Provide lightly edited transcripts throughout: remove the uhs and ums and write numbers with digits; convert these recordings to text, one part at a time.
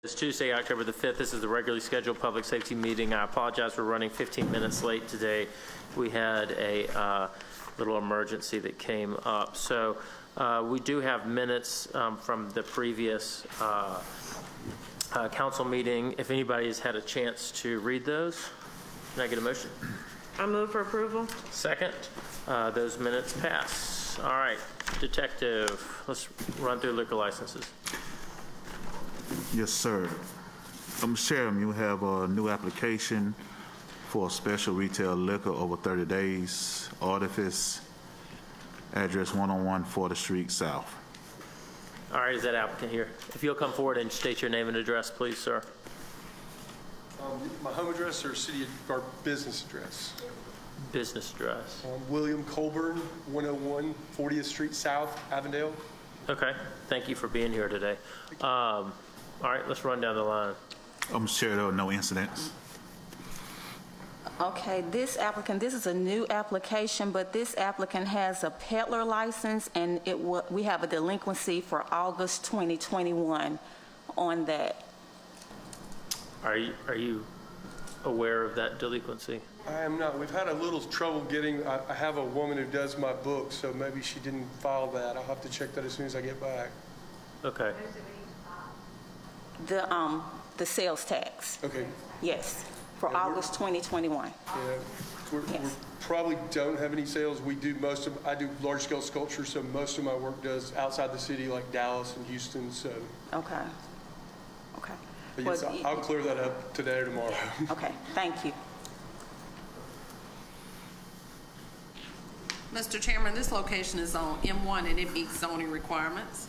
It's Tuesday, October the 5th. This is the regularly scheduled public safety meeting. I apologize for running 15 minutes late today. We had a little emergency that came up. So we do have minutes from the previous council meeting. If anybody has had a chance to read those, can I get a motion? I move for approval. Second. Those minutes pass. All right, Detective, let's run through liquor licenses. Yes, sir. Chairman, you have a new application for a special retail liquor over 30 days. Artifice, address 101 40th Street South. All right, is that applicant here? If you'll come forward and state your name and address, please, sir. My home address or our business address? Business address. William Colburn, 101 40th Street South, Avondale. Okay, thank you for being here today. All right, let's run down the line. Chair, there were no incidents. Okay, this is a new application, but this applicant has a peddler license, and we have a delinquency for August 2021 on that. Are you aware of that delinquency? I am not. We've had a little trouble getting, I have a woman who does my book, so maybe she didn't file that. I'll have to check that as soon as I get back. Okay. The sales tax. Okay. Yes, for August 2021. Yeah. We probably don't have any sales. I do large scale sculpture, so most of my work does outside the city, like Dallas and Houston, so. Okay. Okay. But yes, I'll clear that up today or tomorrow. Okay, thank you. Mr. Chairman, this location is on M1 and it meets zoning requirements.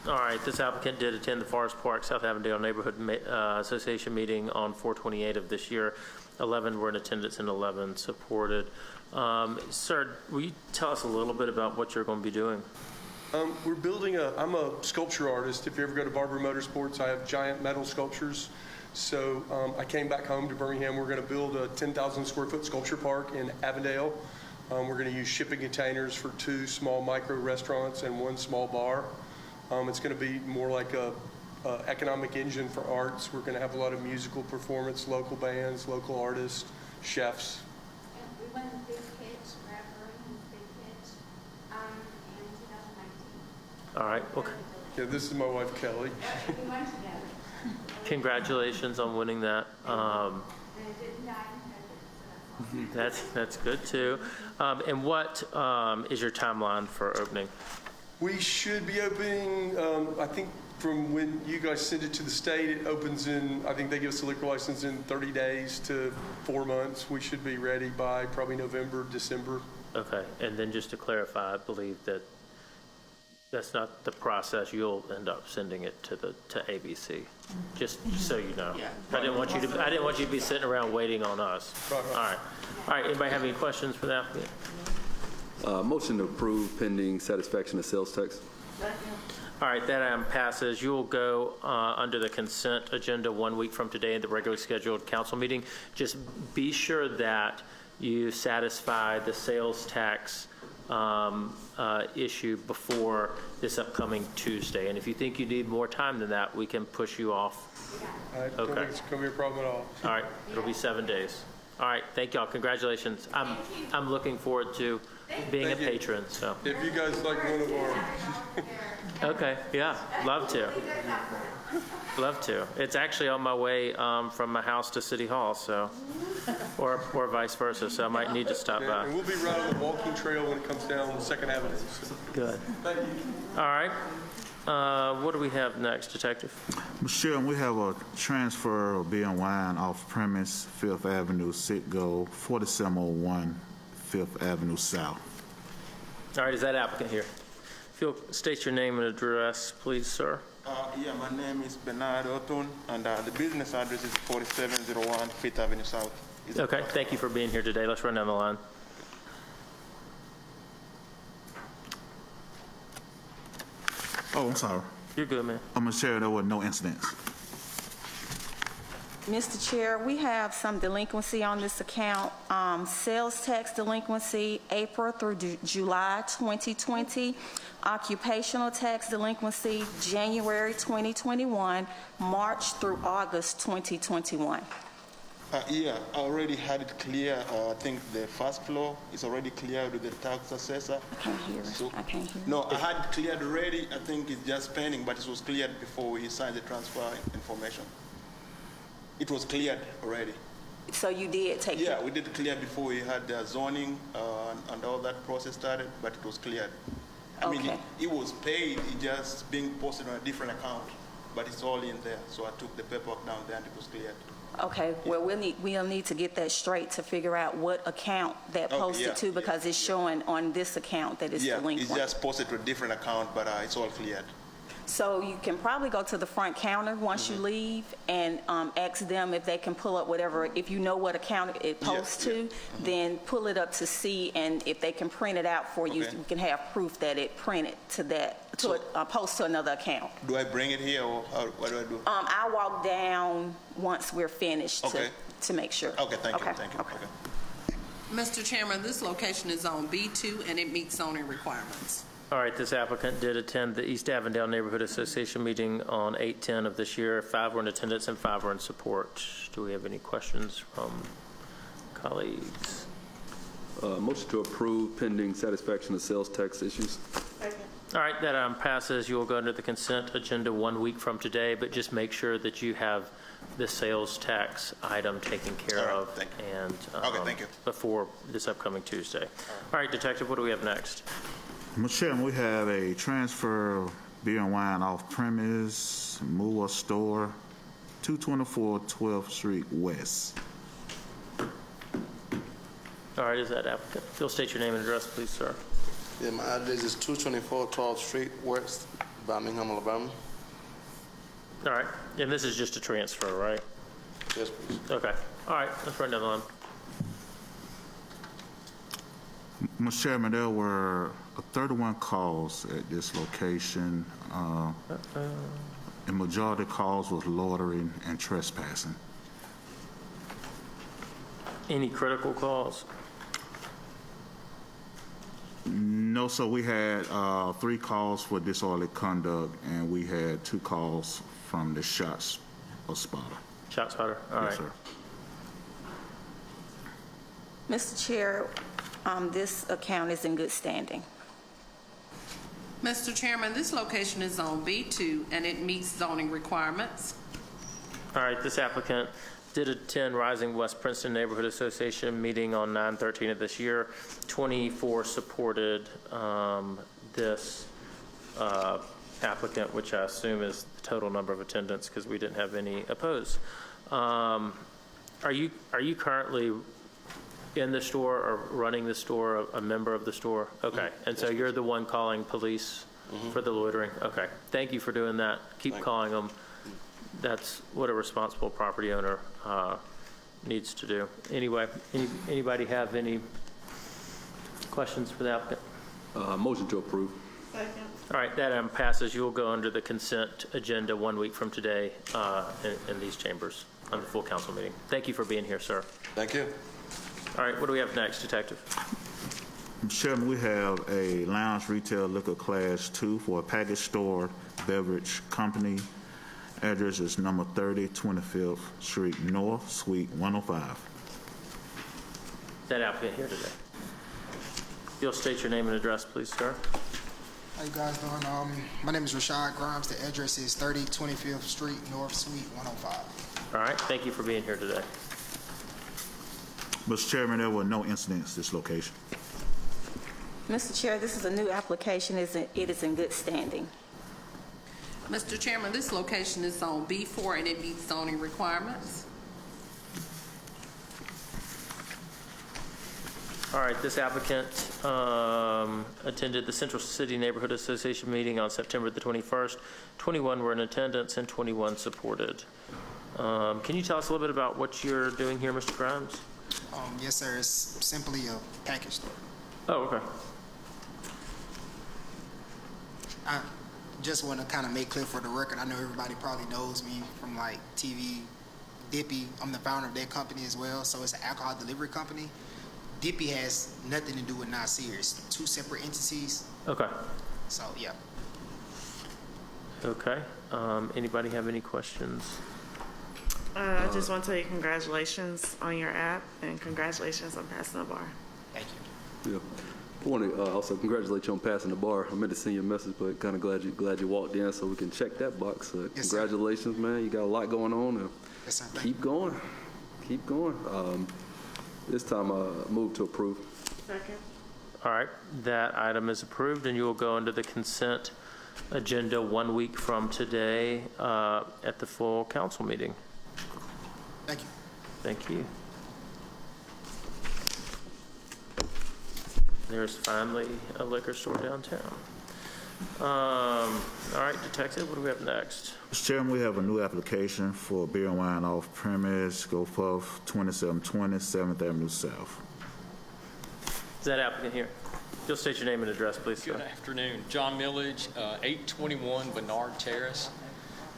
All right, this applicant did attend the Forest Park South Avondale Neighborhood Association meeting on 4/28 of this year. 11 were in attendance and 11 supported. Sir, will you tell us a little bit about what you're going to be doing? We're building I'm a sculpture artist. If you ever go to Barber Motorsports, I have giant metal sculptures. So I came back home to Birmingham. We're going to build a 10,000 square foot sculpture park in Avondale. We're going to use shipping containers for 2 small micro restaurants and 1 small bar. It's going to be more like a economic engine for arts. We're going to have a lot of musical performance, local bands, local artists, chefs. And we won the Big Hit, Rapper, Big Hit in 2019. All right. Okay. Yeah, this is my wife, Kelly. We won together. Congratulations on winning that. And it didn't die in COVID, That's good too. And what is your timeline for opening? We should be opening, I think from when you guys send it to the state, it opens in, I think they give us a liquor license in 30 days to 4 months. We should be ready by probably November, December. Okay, and then just to clarify, I believe that that's not the process. You'll end up sending it to ABC. Just so you know. Yeah. I didn't want you to be sitting around waiting on us. Right. All right. Anybody have any questions for the applicant? Motion to approve pending satisfaction of sales tax. All right, that item passes. You will go under the consent agenda 1 week from today in the regularly scheduled council meeting. Just be sure that you satisfy the sales tax issue before this upcoming Tuesday. And if you think you need more time than that, we can push you off. I don't think it's going to be a problem at all. All right, it'll be 7 days. All right, thank y'all. Congratulations. I'm looking forward to being a patron. So If you guys like one of our... okay, yeah, love to. Love to. It's actually on my way from my house to City Hall, so or vice versa. So I might need to stop by. And we'll be right on the walking trail when it comes down 2nd Avenue. So. Good. Thank you. All right. What do we have next, Detective? Mr. Chairman, we have a transfer of beer and wine off premise, 5th Avenue, Citgo, 4701 5th Avenue South. All right, is that applicant here? If you'll state your name and address, please, sir. Yeah, my name is Bernard Otun, and the business address is 4701 5th Avenue South. Okay, thank you for being here today. Let's run down the line. Oh, I'm sorry. You're good, man. Mr. Chair, there were no incidents. Mr. Chair, we have some delinquency on this account. Sales tax delinquency, April through July 2020. Occupational tax delinquency, January 2021, March through August 2021. Yeah, I already had it clear. I think the first floor is already cleared with the tax assessor. I can't hear it. So- I can't hear it. No, I had cleared already. I think it's just pending, but it was cleared before we signed the transfer information. It was cleared already. So you did take Yeah, we did clear before we had the zoning and all that process started, but it was cleared. I mean, Okay. it was paid, it just being posted on a different account, but it's all in there. So I took the paperwork down there and it was cleared. Okay, well, we'll need to get that straight to figure out what account that Okay, posted yeah, to, because it's showing on this account that it's Yeah, delinquent. it's just posted to a different account, but it's all cleared. So you can probably go to the front counter once you leave and ask them if they can pull up whatever, if you know what account it posts to, then pull it up to see, and if they can print it out for you, Okay. you can have proof that it printed to that, to post to another account. Do I bring it here or what do I do? I'll walk down once we're finished Okay. to make sure. Okay, thank you, Okay, thank you. okay. Mr. Chairman, this location is on B2 and it meets zoning requirements. All right, this applicant did attend the East Avondale Neighborhood Association meeting on 8/10 of this year. 5 were in attendance and 5 were in support. Do we have any questions from colleagues? Motion to approve pending satisfaction of sales tax issues. All right, that passes. You will go under the consent agenda 1 week from today, but just make sure that you have the sales tax item taken care All right, of thank you. and Okay, thank you. before this upcoming Tuesday. All right, Detective, what do we have next? Mr. Chairman, we have a transfer of beer and wine off premise, Mua Store, 224 12th Street West. All right, is that applicant? If you'll state your name and address, please, sir. Yeah, my address is 224 12th Street West, Birmingham, Alabama. All right, and this is just a transfer, right? Yes, please. Okay, all right, let's run down the line. Mr. Chairman, there were 31 calls at this location. The majority of calls was loitering and trespassing. Any critical calls? No, sir. We had 3 calls for disorderly conduct, and we had 2 calls from the shots of spotter. Shot spotter? All right. Yes, sir. Mr. Chair, this account is in good standing. Mr. Chairman, this location is on B2 and it meets zoning requirements. All right, this applicant did attend Rising West Princeton Neighborhood Association meeting on 9/13 of this year. 24 supported this applicant, which I assume is the total number of attendants because we didn't have any opposed. Are you currently in the store or running the store, a member of the store? Okay, and so you're the one calling police for the loitering? Okay, thank you for doing that. Keep calling them. That's what a responsible property owner needs to do. Anyway, anybody have any questions for the applicant? Motion to approve. All right, that passes. You will go under the consent agenda 1 week from today in these chambers on the full council meeting. Thank you for being here, sir. Thank you. All right, what do we have next, Detective? Mr. Chairman, we have a lounge retail liquor class 2 for a package store beverage company. Address is number 30, 25th Street North, Suite 105. That applicant here today. You'll state your name and address, please, sir. How you guys doing? My name is Rashad Grimes. The address is 30 25th Street North, Suite 105. All right, thank you for being here today. Mr. Chairman, there were no incidents at this location. Mr. Chair, this is a new application. It is in good standing. Mr. Chairman, this location is on B4 and it meets zoning requirements. All right, this applicant attended the Central City Neighborhood Association meeting on September the 21st. 21 were in attendance and 21 supported. Can you tell us a little bit about what you're doing here, Mr. Grimes? Yes, sir. It's simply a package store. Oh, okay. I just want to kind of make clear for the record, I know everybody probably knows me from like TV. Dippy, I'm the founder of that company as well, so it's an alcohol delivery company. Dippy has nothing to do with Nasir. It's 2 separate entities. Okay. So, yeah. Okay. Anybody have any questions? I just want to tell you congratulations on your app and congratulations on passing the bar. Thank you. Yeah. I want to also congratulate you on passing the bar. I meant to send you a message, but kind of glad you walked in so we can check that box. Yes, sir. Congratulations, man. You got a lot going on. And Yes, sir. keep going. Keep going. This time, move to approve. Second. All right, that item is approved, and you will go into the consent agenda 1 week from today at the full council meeting. Thank you. Thank you. There's finally a liquor store downtown. All right, Detective, what do we have next? Mr. Chairman, we have a new application for beer and wine off premise, Go Puff, 2720 7th Avenue South. Is that applicant here? You'll state your name and address, please, sir. Good afternoon. John Millage, 821 Bernard Terrace,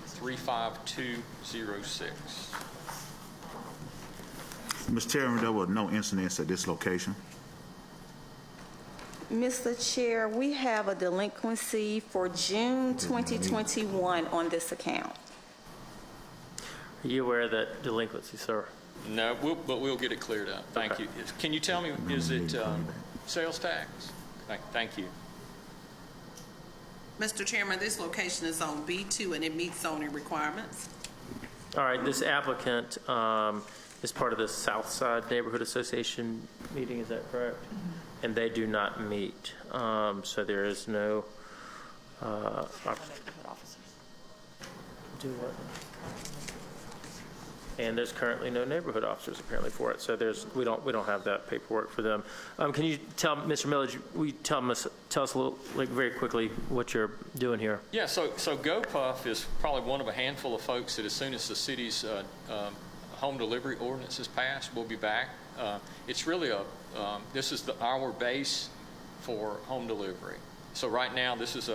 35206. Mr. Chairman, there were no incidents at this location. Mr. Chair, we have a delinquency for June 2021 on this account. Mm-hmm. Are you aware of that delinquency, sir? No, but we'll get it cleared up. Thank you. Can you tell me, is it sales tax? Thank you. Mr. Chairman, this location is on B2 and it meets zoning requirements. All right, this applicant is part of the Southside Neighborhood Association meeting, is that correct? And they do not meet, so there is no. Do what? And there's currently no neighborhood officers apparently for it, so we don't have that paperwork for them. Can you tell Mr. Millage? Tell us a little, very quickly, what you're doing here? Yeah. So GoPuff is probably one of a handful of folks that as soon as the city's home delivery ordinance is passed, we'll be back. It's really this is our base for home delivery. So right now, this is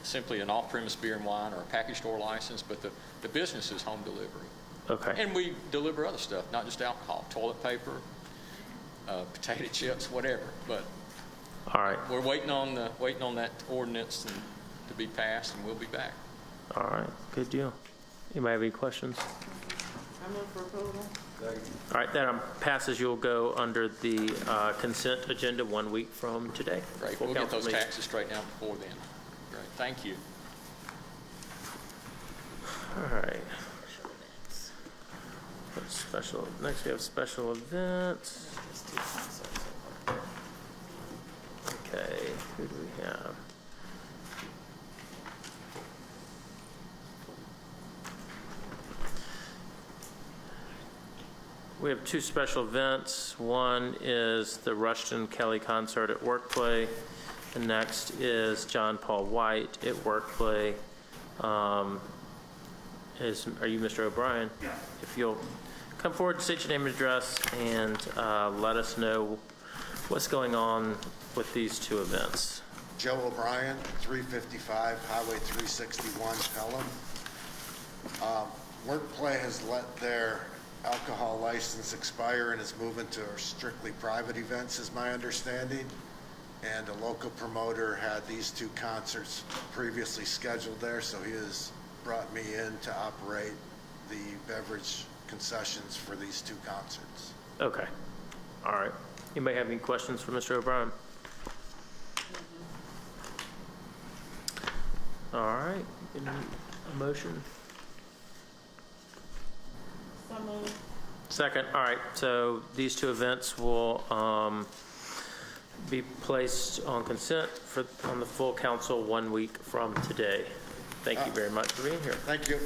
simply an off-premise beer and wine or a package store license, but the business is home delivery. Okay. And we deliver other stuff, not just alcohol, toilet paper, potato chips, whatever. But all right, we're waiting on that ordinance to be passed, and we'll be back. All right, good deal. Anybody have any questions? I move for approval. All right, that passes. You'll go under the consent agenda 1 week from today. Great. Full We'll get those council meeting. taxes straightened out before then. Great. Thank you. All right. Next we have special events. Okay, who do we have? We have two special events. One is the Rushton Kelly concert at Workplay. The next is John Paul White at Workplay. Are you Mr. O'Brien? Yeah. If you'll come forward, state your name and address, and let us know what's going on with these two events. Joe O'Brien, 355 Highway 361, Pelham. Workplay has let their alcohol license expire and is moving to strictly private events, is my understanding. And a local promoter had these two concerts previously scheduled there, so he has brought me in to operate the beverage concessions for these two concerts. Okay. All right. Anybody have any questions for Mr. O'Brien? All right. Any a motion? So moved. Second. All right. So these two events will be placed on consent on the full council 1 week from today. Thank you very much for being here. Thank you.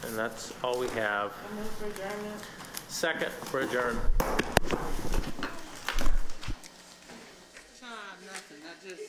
And that's all we have. I move for adjournment. Second for adjourn. Nothing. I just